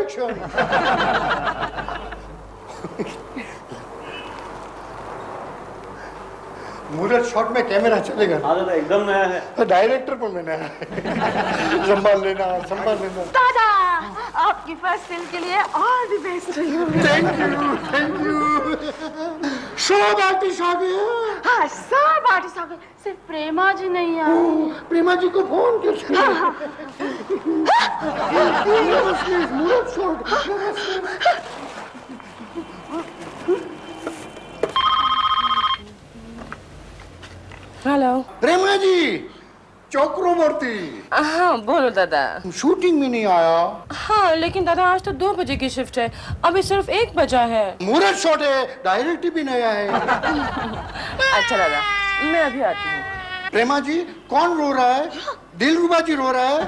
Direction. मुहूर्त shot में camera चलेगा। हाँ दादा एकदम नया है। डायरेक्टर को मैंने संभाल लेना, संभाल लेना। दादा आपकी फर्स्ट फिल्म के लिए all the best. Thank you, thank you. सब आर्टिस्ट आ गए। हाँ सब आर्टिस्ट आ गए, सिर्फ प्रेमा जी नहीं आई। प्रेमा जी को फोन किसने? मुहूर्त शॉट। हेलो प्रेमा जी, चक्रवर्ती। हाँ बोलो दादा। शूटिंग में नहीं आया? हाँ लेकिन दादा आज तो 2 बजे की शिफ्ट है, अभी सिर्फ 1 बजा है। मुहूर्त शॉट है, डायरेक्टर भी नया है। अच्छा दादा मैं अभी आती हूँ। प्रेमा जी कौन रो रहा है? दिलरुबा जी रो रहा है?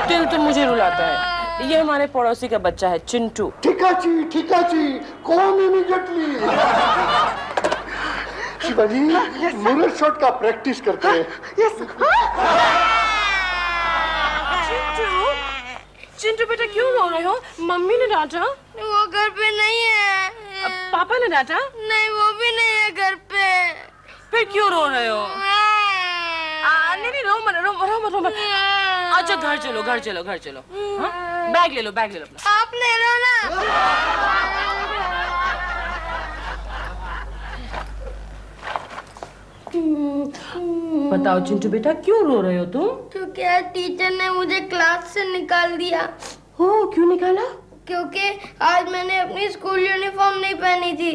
दिल तो मुझे रुलाता है, ये हमारे पड़ोसी का बच्चा है चिंटू। ठिकाची कौन इमीडिएटली। शिवाजी मुहूर्त शॉट का प्रैक्टिस करते हैं। चिंटू बेटा क्यों रो रहे हो? मम्मी ने डांटा? वो घर पे नहीं है। पापा ने डांटा? नहीं वो भी नहीं है घर पे। फिर क्यों रो रहे हो? नहीं रो मत। अच्छा घर चलो हाँ? बैग ले लो अपना। आप ले लो ना। बताओ चिंटू बेटा क्यों रो रहे हो तुम? क्योंकि आज टीचर ने मुझे क्लास से निकाल दिया। हो क्यों निकाला? क्योंकि आज मैंने अपनी स्कूल यूनिफॉर्म नहीं पहनी थी।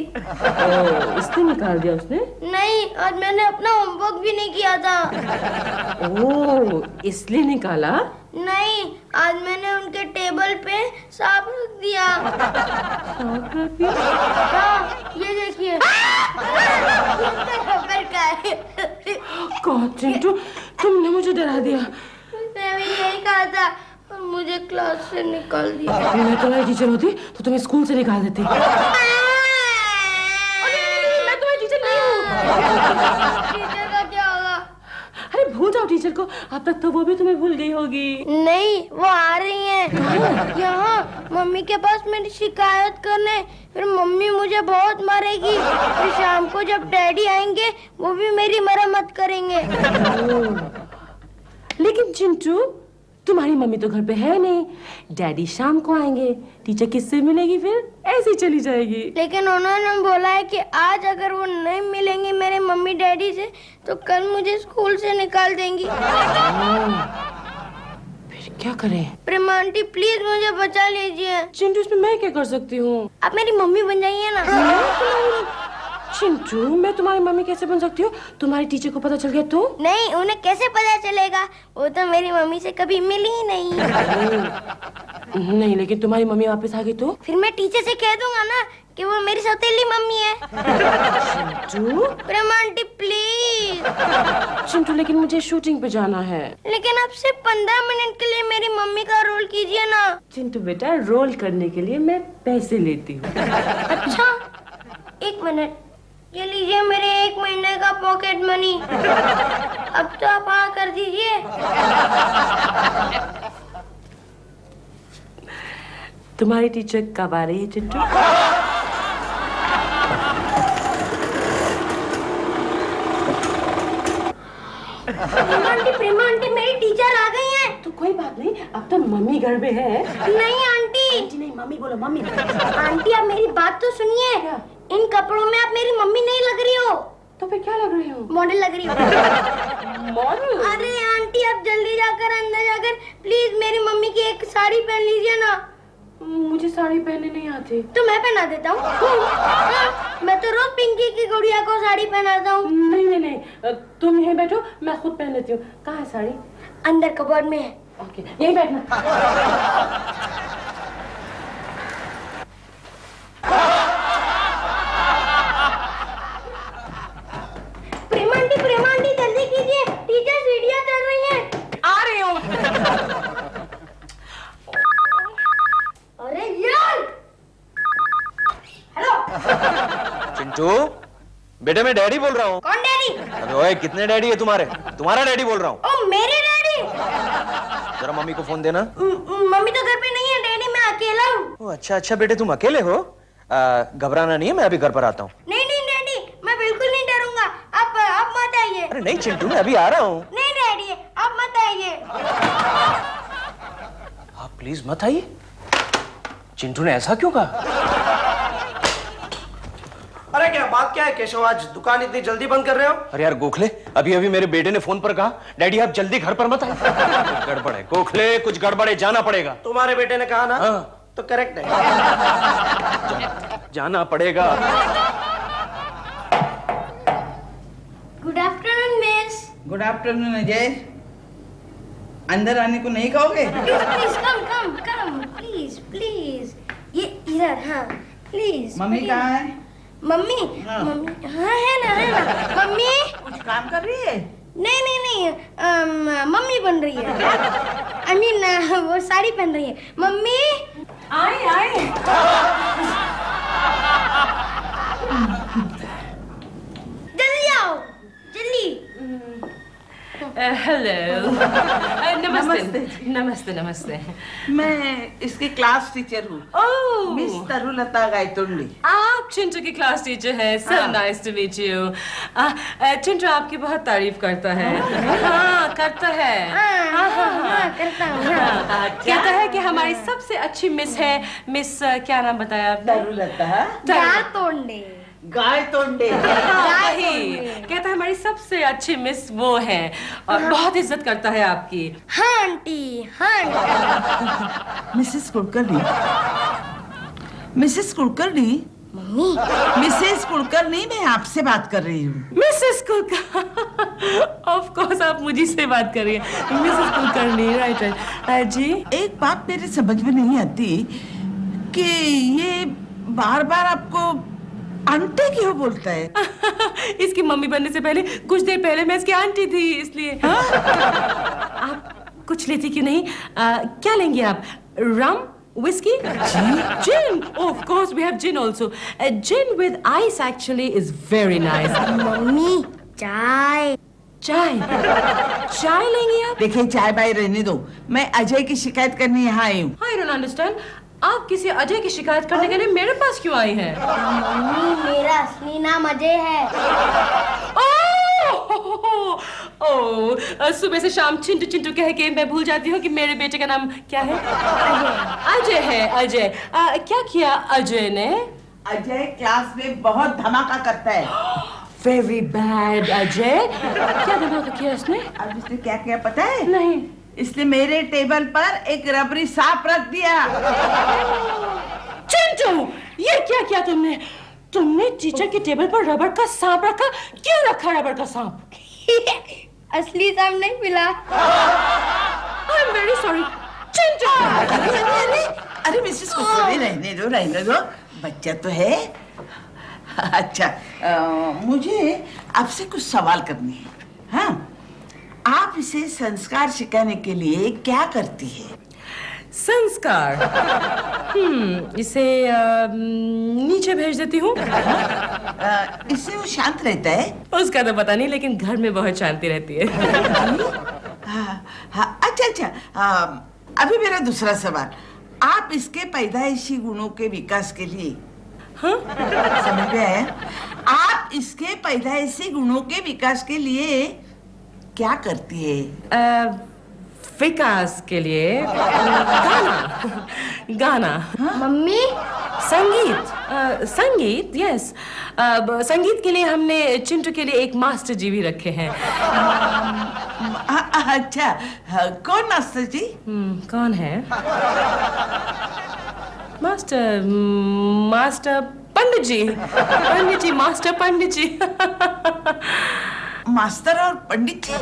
इसलिए निकाल दिया उसने? नहीं आज मैंने अपना होमवर्क भी नहीं किया था। इसलिए निकाला? नहीं आज मैंने उनके टेबल पे सांप रख दिया। हाँ ये देखिए। गॉड चिंटू तुमने मुझे डरा दिया। मैं भी यही कहा था और मुझे क्लास से निकाल दिया। मैं तुम्हारी टीचर होती तो तुम्हें स्कूल से निकाल देती। मैं तुम्हारी टीचर नहीं हूँ। टीचर का क्या होगा? अरे भूल जाओ टीचर को, अब तक तो वो भी तुम्हें भूल गई होगी। नहीं वो आ रही हैं यहाँ मम्मी के पास मेरी शिकायत करने। फिर मम्मी मुझे बहुत मारेगी। फिर शाम को जब डैडी आएंगे वो भी मेरी मरम्मत करेंगे। लेकिन चिंटू तुम्हारी मम्मी तो घर पे है नहीं, डैडी शाम को आएंगे, टीचर किससे मिलेगी? फिर ऐसे ही चली जाएगी। लेकिन उन्होंने बोला है कि आज अगर वो नहीं मिलेंगे मेरे मम्मी डैडी से तो कल मुझे स्कूल से निकाल देंगी। फिर क्या करें? प्रेमा आंटी प्लीज मुझे बचा लीजिए। चिंटू इसमें मैं क्या कर सकती हूँ? आप मेरी मम्मी बन जाइए ना। चिंटू मैं तुम्हारी मम्मी कैसे बन सकती हूँ? तुम्हारी टीचर को पता चल गया तो? नहीं उन्हें कैसे पता चलेगा, वो तो मेरी मम्मी से कभी मिली ही नहीं। नहीं लेकिन तुम्हारी मम्मी वापस आ गई तो? फिर मैं टीचर से कह दूंगा ना कि वो मेरी सौतेली मम्मी है। चिंटू प्रेमा आंटी प्लीज। चिंटू लेकिन मुझे शूटिंग पे जाना है। लेकिन आप सिर्फ 15 मिनट के लिए मेरी मम्मी का रोल कीजिए ना। चिंटू बेटा रोल करने के लिए मैं पैसे लेती हूँ। अच्छा 1 मिनट, ये लीजिए मेरे 1 महीने का पॉकेट मनी। अब तो आप हाँ कर दीजिए। तुम्हारी टीचर कब आ रही है चिंटू? प्रेमा आंटी मेरी टीचर आ गई हैं। तो कोई बात नहीं, अब तो मम्मी घर में है। नहीं आंटी नहीं मम्मी बोलो मम्मी। आंटी आप मेरी बात तो सुनिए। इन कपड़ों में आप मेरी मम्मी नहीं लग रही हो। तो फिर क्या लग रही हो? मॉडल लग रही हो। मॉडल? अरे आंटी आप जल्दी जाकर अंदर जाकर प्लीज मेरी मम्मी की एक साड़ी पहन लीजिए ना। मुझे साड़ी पहनने नहीं आती। तो मैं पहना देता हूँ। मैं तो रोज पिंकी की गुड़िया को साड़ी पहनाता हूँ। नहीं तुम यहीं बैठो, मैं खुद पहन लेती हूँ। कहाँ है साड़ी? अंदर कबर्ड में है। ओके यहीं बैठना। प्रेमा आंटी जल्दी कीजिए, टीचर सीढ़ियाँ चढ़ रही हैं। आ रही हूँ। अरे यार हेलो चिंटू बेटे मैं डैडी बोल रहा हूँ। कौन डैडी? अबे ओए कितने डैडी है तुम्हारे? तुम्हारा डैडी बोल रहा हूँ। ओ मेरे डैडी? जरा मम्मी को फोन देना। मम्मी तो घर पे नहीं है, डैडी मैं आके अकेला हूँ। ओ अच्छा अच्छा बेटे, तुम अकेले हो? घबराना नहीं है, मैं अभी घर पर आता हूँ। नहीं नहीं डैडी, मैं बिल्कुल नहीं डरूंगा। आप मत आइए। अरे नहीं चिंटू, मैं अभी आ रहा हूँ। नहीं डैडी, आप मत आइए। आप प्लीज मत आइए। चिंटू ने ऐसा क्यों कहा? अरे क्या बात क्या है केशव, आज दुकान इतनी जल्दी बंद कर रहे हो? अरे यार गोखले, अभी अभी मेरे बेटे ने फोन पर कहा डैडी आप जल्दी घर पर मत आइए। गड़बड़ है गोखले, कुछ गड़बड़ है, जाना पड़ेगा। तुम्हारे बेटे ने कहा ना? हाँ। तो करेक्ट है। जाना पड़ेगा। Good afternoon miss. Good afternoon Ajay. अंदर आने को नहीं कहोगे? Please come come come, please please. ये इधर, हाँ प्लीज। मम्मी कहाँ है? मम्मी हाँ। मम्मी हाँ है ना मम्मी। कुछ काम कर रही है? नहीं नहीं नहीं, मम्मी बन रही है। आई मीन वो साड़ी पहन रही है। मम्मी आए आए। जल्दी आओ, जल्दी। हेलो। नमस्ते नमस्ते नमस्ते। मैं इसकी क्लास टीचर हूँ, ओह, मिस तरुलता गायतोंडी। आप चिंटू की क्लास टीचर हैं। So nice to meet you. Chintu आपकी बहुत तारीफ करता है। हाँ करता है। हाँ, करता हूँ। हाँ। कहता है कि हमारी सबसे अच्छी मिस है मिस क्या नाम बताया आपने? तरुलता गायतोंडे। गायतोंडे। वही कहता है हमारी सबसे अच्छी मिस वो है और बहुत इज्जत करता है आपकी। हाँ आंटी, हाँ aunty. Mrs Kulkarni, Mrs Kulkarni. Mummy Mrs Kulkarni, मैं आपसे बात कर रही हूँ। मिसेस कुलकर्णी। ऑफ कोर्स आप मुझे से बात कर रही हैं। Mrs Kulkarni, right right. जी एक बात मेरे समझ में नहीं आती कि ये बार बार आपको आंटी क्यों बोलता है? इसकी मम्मी बनने से पहले कुछ देर पहले मैं इसकी आंटी थी, इसलिए। आप कुछ लेती क्यों नहीं? क्या लेंगे आप? रम, whiskey? Gin. Oh, of course, we have gin also. Gin with ice actually is very nice. Mummy चाय। चाय लेंगे आप? देखिए चाय बाय रहने दो, मैं अजय की शिकायत करने यहाँ आई हूँ। I don't understand. आप किसी अजय की शिकायत करने के लिए मेरे पास क्यों आई हैं? मम्मी मेरा असली नाम अजय है। ओह, सुबह से शाम चिंटू चिंटू कह के मैं भूल जाती हूँ कि मेरे बेटे का नाम क्या है? अजय है। अजय क्या किया अजय ने? अजय क्लास में बहुत धमाका करता है। Very bad Ajay. क्या धमाका किया इसने? अब इसने क्या किया पता है? नहीं। इसने मेरे टेबल पर एक रबरी सांप रख दिया। चिंटू, ये क्या किया तुमने? तुमने टीचर के टेबल पर रबड़ का सांप रखा? क्यों रखा रबड़ का सांप? असली सांप नहीं मिला। I am very sorry Chintu. अरे मिसेस कुलकर्णी, रहने दो, बच्चा तो है। अच्छा, मुझे आपसे कुछ सवाल करने हैं। हाँ, आप इसे संस्कार सिखाने के लिए क्या करती है? संस्कार? इसे नीचे भेज देती हूँ। इससे वो शांत रहता है? उसका तो पता नहीं, लेकिन घर में बहुत शांति रहती है। हाँ, अच्छा, अभी मेरा दूसरा सवाल, आप इसके पैदाइशी गुणों के विकास के लिए समझ में आया? आप इसके पैदाइशी गुणों के विकास के लिए क्या करती है? विकास के लिए गाना। मम्मी संगीत यस। संगीत के लिए हमने चिंटू के लिए एक मास्टर जी भी रखे हैं। अच्छा, कौन मास्टर जी? कौन है? मास्टर पंडित जी मास्टर पंडित जी। मास्टर और पंडित जी?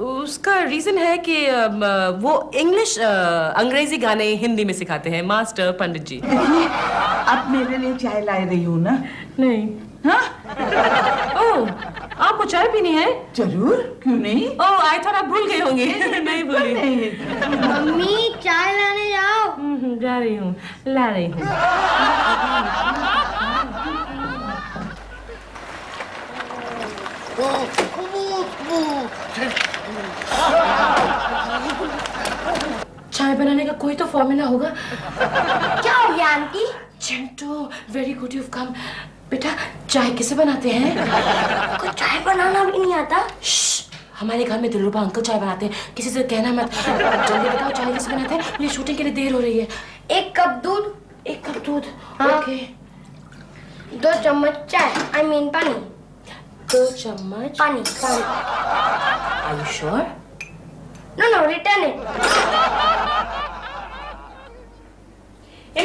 उसका रीजन है कि वो इंग्लिश अंग्रेजी गाने हिंदी में सिखाते हैं। मास्टर पंडित जी। आप मेरे लिए चाय ला रही हो ना? नहीं। हाँ? ओह, आपको चाय पीनी है? जरूर, क्यों नहीं? ओह, आई थॉट आप भूल गए होंगे। नहीं भूली। मम्मी चाय लाने जाओ। जा रही हूँ, ला रही हूँ। चाय बनाने का कोई तो फॉर्मूला होगा। क्या हो गया aunty? Chintu, very good you come. बेटा चाय कैसे बनाते हैं? कुछ चाय बनाना भी नहीं आता। हमारे घर में दिलरुबा अंकल चाय बनाते हैं, किसी से कहना मत। जल्दी बताओ चाय कैसे बनाते हैं, मुझे शूटिंग के लिए देर हो रही है। 1 कप दूध। 1 कप दूध। हाँ। ओके। 2 चम्मच चाय, आई मीन पानी। 2 चम्मच पानी। Are you sure? No return it.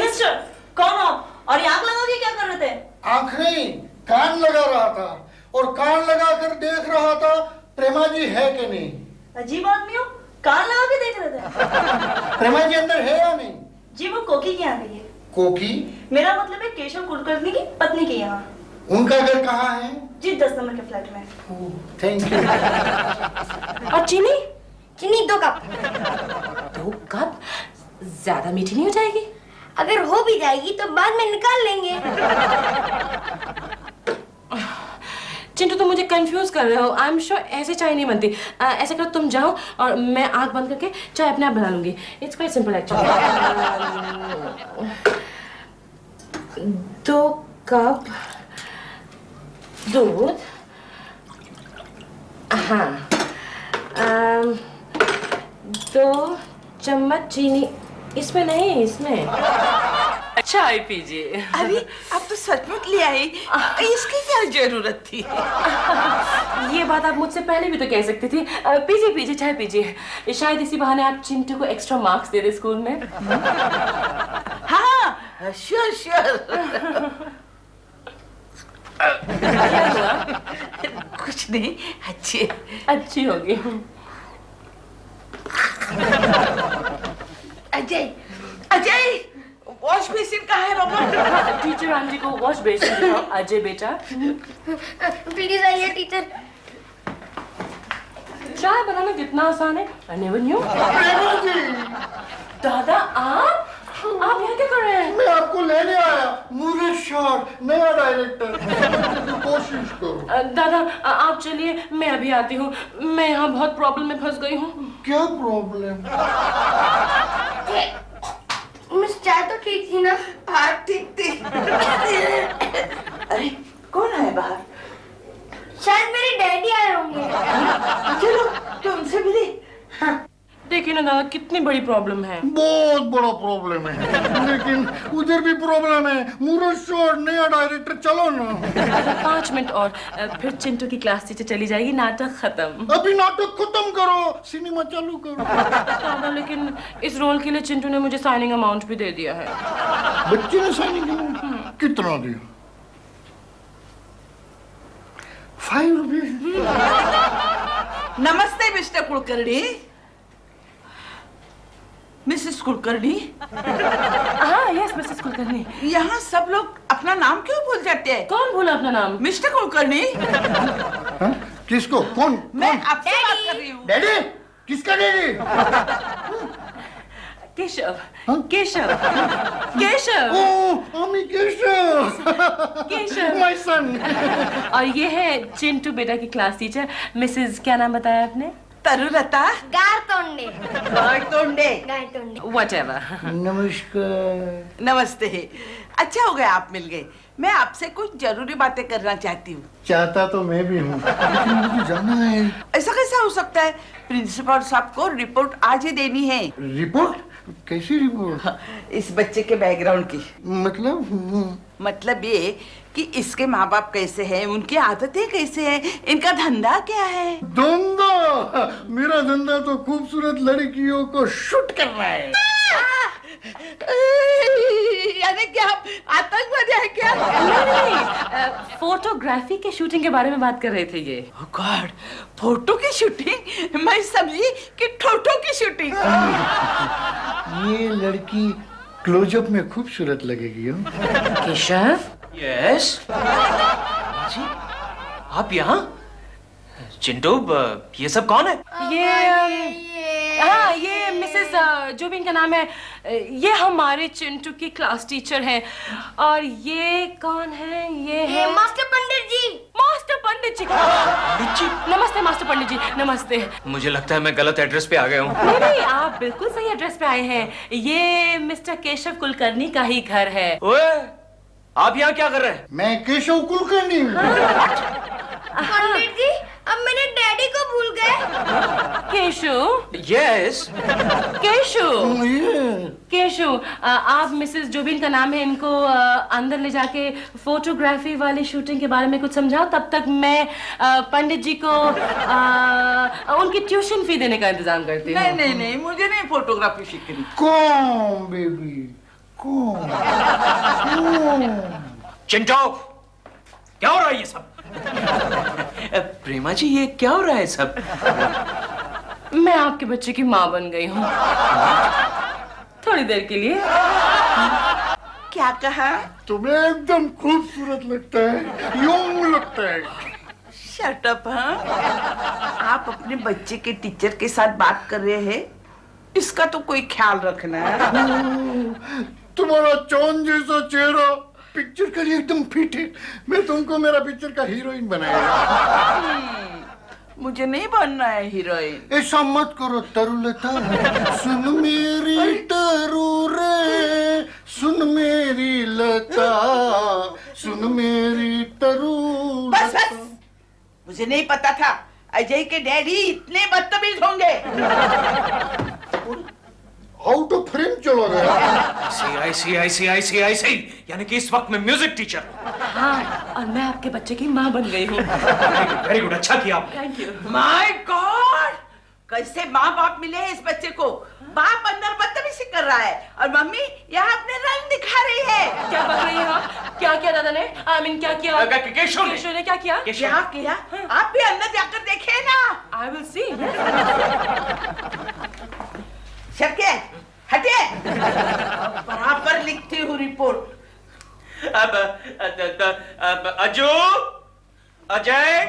Mister, कौन हो और ये आग लगा के क्या कर रहे थे? आंख नहीं, कान लगा रहा था और कान लगा कर देख रहा था प्रेमा जी है कि नहीं। अजीब आदमी हो, कान लगा के देख रहे थे। प्रेमा जी अंदर है या नहीं? जी वो कोकी की यहाँ गई है। कोकी? मेरा मतलब है केशव कुलकर्णी की पत्नी के यहाँ। उनका घर कहाँ है? जी 10 नंबर के फ्लैट में। Thank you. और चीनी? चीनी 2 कप। 2 कप? ज्यादा मीठी नहीं हो जाएगी? अगर हो भी जाएगी तो बाद में निकाल लेंगे। चिंटू तुम मुझे कंफ्यूज कर रहे हो। आई एम श्योर ऐसे चाय नहीं बनती। ऐसा करो तुम जाओ और मैं आग बंद करके चाय अपने आप बना लूंगी। It's quite simple actually. 2 cup दूध, हाँ, 2 चम्मच चीनी। इसमें नहीं, इसमें। चाय पीजिए। अरे अब तो सचमुच ले आई, इसकी क्या जरूरत थी? ये बात आप मुझसे पहले भी तो कह सकती थी। पीजिए पीजिए, चाय पीजिए। शायद इसी बहाने आप चिंटू को एक्स्ट्रा मार्क्स दे दे स्कूल में। हाँ श्योर श्योर। कुछ नहीं, अच्छी होगी। अजय, अजय वॉश बेसिन कहाँ है बाबा? टीचर आंटी को वॉश बेसिन दिखाओ। अजय बेटा प्लीज आइए टीचर। चाय बनाना कितना आसान है। I never knew। दादा आप यहाँ क्या कर रहे हैं? मैं आपको लेने आया, मूरत शॉट, नया डायरेक्टर। कोशिश करो। दादा आप चलिए, मैं अभी आती हूँ। मैं यहाँ बहुत प्रॉब्लम में फंस गई हूँ। क्या प्रॉब्लम? मिस चाय तो ठीक थी ना? हाँ ठीक थी। अरे कौन है बाहर? शायद मेरे डैडी आए होंगे। चलो तो उनसे मिले। देखिए ना दादा कितनी बड़ी प्रॉब्लम है। बहुत बड़ा प्रॉब्लम है, लेकिन उधर भी प्रॉब्लम है। मूरत शॉट, नया डायरेक्टर, चलो ना। 5 मिनट और फिर चिंटू की क्लास टीचर चली जाएगी, नाटक खत्म। अभी नाटक खत्म करो, सिनेमा चालू करो। दादा लेकिन इस रोल के लिए चिंटू ने मुझे साइनिंग अमाउंट भी दे दिया है। बच्चे ने साइनिंग अमाउंट कितना दिया? 5 रुपये। नमस्ते मिस्टर कुलकर्णी। मिसेस कुलकर्णी? हाँ यस मिसेस कुलकर्णी। यहाँ सब लोग अपना नाम क्यों भूल जाते हैं? कौन भूला अपना नाम? मिस्टर कुलकर्णी। किसको? कौन? मैं आपसे बात कर रही हूँ। डैडी? किसका डैडी? केशव। केशव। केशव। ओह, अमी केशव। केशव। My son. और ये है चिंटू बेटा की क्लास टीचर, मिसेस क्या नाम बताया आपने? तरुलता। गारतोंडे। Whatever। नमस्कार। नमस्ते। अच्छा हो गया आप मिल गए। मैं आपसे कुछ जरूरी बातें करना चाहती हूँ। चाहता तो मैं भी हूँ, लेकिन मुझे जाना है। ऐसा कैसा हो सकता है? प्रिंसिपल साहब को रिपोर्ट आज ही देनी है। रिपोर्ट? कैसी रिपोर्ट? इस बच्चे के बैकग्राउंड की। मतलब ये कि इसके माँ बाप कैसे हैं, उनकी आदतें कैसे हैं, इनका धंधा क्या है? धंधा? मेरा धंधा तो खूबसूरत लड़कियों को शूट करना है। यानी क्या आतंकवादी है क्या? नहीं, फोटोग्राफी के शूटिंग के बारे में बात कर रहे थे ये। Oh God, फोटो की शूटिंग? मैं समझी कि ठोठो की शूटिंग। ये लड़की क्लोजअप में खूबसूरत लगेगी। केशव। यस जी, आप यहाँ? चिंटू ये सब कौन है? हाँ ये मिसेस जो भी इनका नाम है, ये हमारे चिंटू की क्लास टीचर हैं। और ये कौन है? ये है मास्टर पंडित जी। मास्टर पंडित जी। पंडित जी? नमस्ते मास्टर पंडित जी, नमस्ते। मुझे लगता है मैं गलत एड्रेस पे आ गया हूँ। नहीं नहीं, आप बिल्कुल सही एड्रेस पे आए हैं। ये मिस्टर केशव कुलकर्णी का ही घर है। ओए, आप यहाँ क्या कर रहे हैं? मैं केशव कुलकर्णी हूँ। पंडित जी, अब मैंने डैडी को भूल गए। केशव? यस। केशव? ये केशव, आप मिसेस जो भी इनका नाम है, इनको अंदर ले जाके फोटोग्राफी वाली शूटिंग के बारे में कुछ समझाओ। तब तक मैं पंडित जी को उनकी ट्यूशन फी देने का इंतजाम करती हूँ। नहीं नहीं नहीं, मुझे नहीं फोटोग्राफी सीखनी। कौन बेबी कौन? चिंटो, क्या हो रहा है ये सब? प्रेमा जी, ये क्या हो रहा है सब? मैं आपके बच्चे की माँ बन गई हूँ, थोड़ी देर के लिए। क्या कहा? तुम्हें एकदम खूबसूरत लगता है, यूं लगता है। Shut up. हाँ, आप अपने बच्चे के टीचर के साथ बात कर रहे हैं, इसका तो कोई ख्याल रखना। तुम्हारा चांद जैसा चेहरा पिक्चर के लिए एकदम फिट है। मैं तुमको मेरा पिक्चर का हीरोइन बनाएगा। मुझे नहीं बनना है हीरोइन। ऐसा मत करो तरुलता। सुन मेरी तरु रे, सुन मेरी लता, सुन मेरी तरु। बस बस, मुझे नहीं पता था अजय के डैडी इतने बदतमीज होंगे। आउट ऑफ फ्रेम चला गया। ऐसी यानी कि इस वक्त मैं म्यूजिक टीचर हूँ। हाँ, और मैं आपके बच्चे की माँ बन गई हूँ। वेरी गुड, अच्छा किया आपने। Thank you. माय गॉड, कैसे माँ बाप मिले हैं इस बच्चे को? बाप अंदर बदतमीजी कर रहा है और मम्मी यहाँ अपने रंग दिखा रही है। क्या बक रही हैं आप? क्या किया दादा ने? आई मीन क्या किया? केशव ने क्या किया? क्या किया? आप भी अंदर जाकर देखे ना। I will see. शक्य हटे, बराबर लिखती हूँ रिपोर्ट। अब अजू, अजय,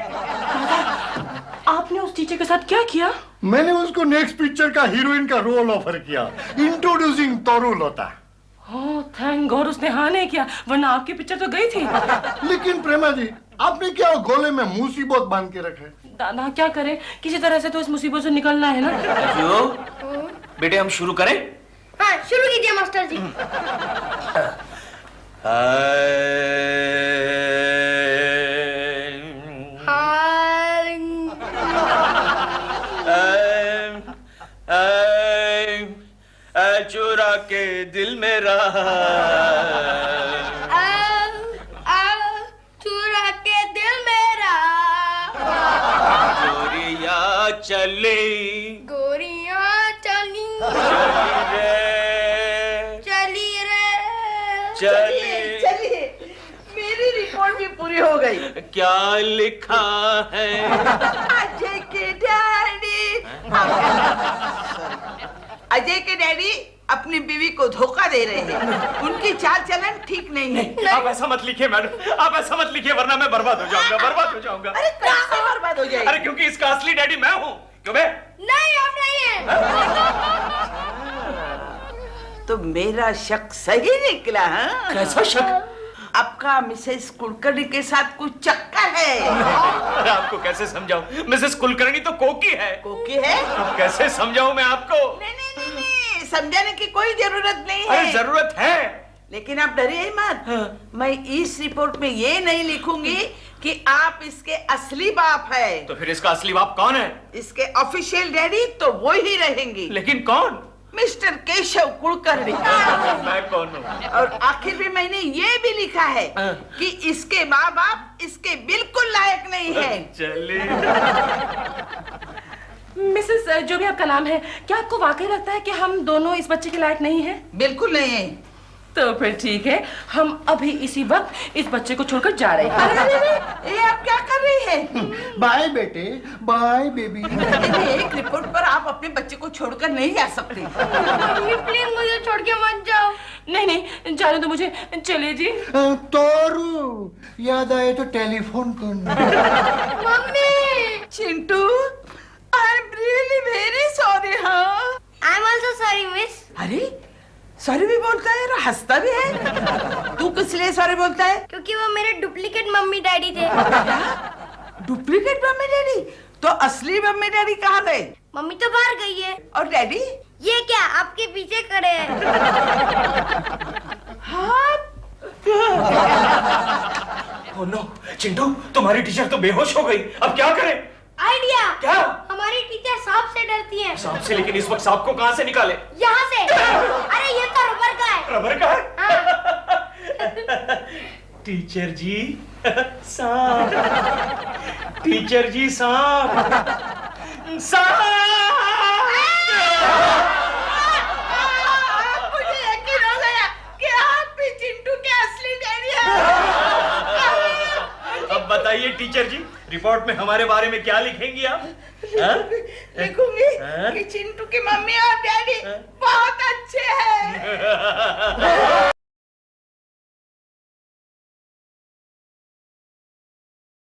आपने उस टीचर के साथ क्या किया? मैंने उसको नेक्स्ट पिक्चर का हीरोइन का रोल ऑफर किया। इंट्रोड्यूसिंग तरुलता। ओह थैंक गॉड, उसने हाँ नहीं किया, वरना आपकी पिक्चर तो गई थी। लेकिन प्रेमा जी, आपने क्या गोले में मुसीबत बांध के रखे? दादा क्या करें, किसी तरह से तो इस मुसीबत से निकलना है ना। अजू, बेटे हम शुरू करें? हाँ, शुरू कीजिए मास्टर जी। चुरा के दिल मेरा, चुरा के दिल मेरा, गोरिया चली, गोरियां चली, चली चलिए, मेरी रिपोर्ट भी पूरी हो गई। क्या लिखा है? अजय के डैडी, अजय के डैडी अपनी बीवी को धोखा दे रहे हैं। उनकी चाल चलन ठीक नहीं है। आप ऐसा मत लिखिए मैडम, आप ऐसा मत लिखिए, वरना मैं बर्बाद हो जाऊंगा, बर्बाद हो जाऊंगा। अरे कैसे बर्बाद हो जाएगी? अरे क्योंकि इसका असली डैडी मैं हूँ। क्यों बे? नहीं आप नहीं है। तो मेरा शक सही निकला। हाँ? कैसा शक? आपका मिसेस कुलकर्णी के साथ कुछ चक्कर है। अरे आपको कैसे समझाऊं? मिसेस कुलकर्णी तो कोकी है। कोकी है? अब कैसे समझाऊं मैं आपको? नहीं नहीं नहीं नहीं, समझाने की कोई जरूरत नहीं है। अरे जरूरत है। लेकिन आप डरिए मत। हाँ। मैं इस रिपोर्ट में ये नहीं लिखूंगी कि आप इसके असली बाप है। तो फिर इसका असली बाप कौन है? इसके ऑफिशियल डैडी तो वो ही रहेंगी। लेकिन कौन? मिस्टर केशव कुलकर्णी। मैं कौन हूँ? और आखिर में मैंने ये भी लिखा है हाँ। कि इसके माँ बाप इसके बिल्कुल लायक नहीं है। चलिए। मिसेस जो भी आपका नाम है, क्या आपको वाकई लगता है कि हम दोनों इस बच्चे के लायक नहीं हैं? बिल्कुल नहीं है। तो फिर ठीक है, हम अभी इसी वक्त इस बच्चे को छोड़कर जा रहे हैं। अरे ये आप क्या कर रही है? बाय बेटे, बाय बेबी। एक रिपोर्ट पर आप अपने बच्चे को छोड़कर नहीं जा सकते। मम्मी प्लीज मुझे छोड़ के मत जाओ। नहीं नहीं, जाने दो मुझे, चलिए जी। तोरू, याद आए तो टेलीफोन करना। Mummy. Chintu, I am really very sorry. हाँ, I am also sorry miss. अरे सॉरी भी बोलता है और हंसता भी है। तू किस लिए सॉरी बोलता है? क्योंकि वो मेरे डुप्लीकेट मम्मी डैडी थे। Duplicate mummy daddy? तो असली मम्मी डैडी कहाँ गए? मम्मी तो बाहर गई है। और डैडी? ये क्या आपके पीछे खड़े हैं? हाँ। ओह नो, चिंटू तुम्हारी टीचर तो बेहोश हो गई, अब क्या करें? आइडिया। क्या? हमारी टीचर सांप से डरती है। सांप से? लेकिन इस वक्त सांप को कहाँ से निकाले? यहाँ से। अरे ये तो रबर का है। रबर का है? हाँ। टीचर जी सांप, टीचर जी सांप, सांप। मुझे यकीन हो गया कि आप भी चिंटू के असली डैडी हैं। अब बताइए टीचर जी, रिपोर्ट में हमारे बारे में क्या लिखेंगी आप? लिखूंगी हाँ? कि चिंटू की मम्मी और डैडी बहुत अच्छे हैं।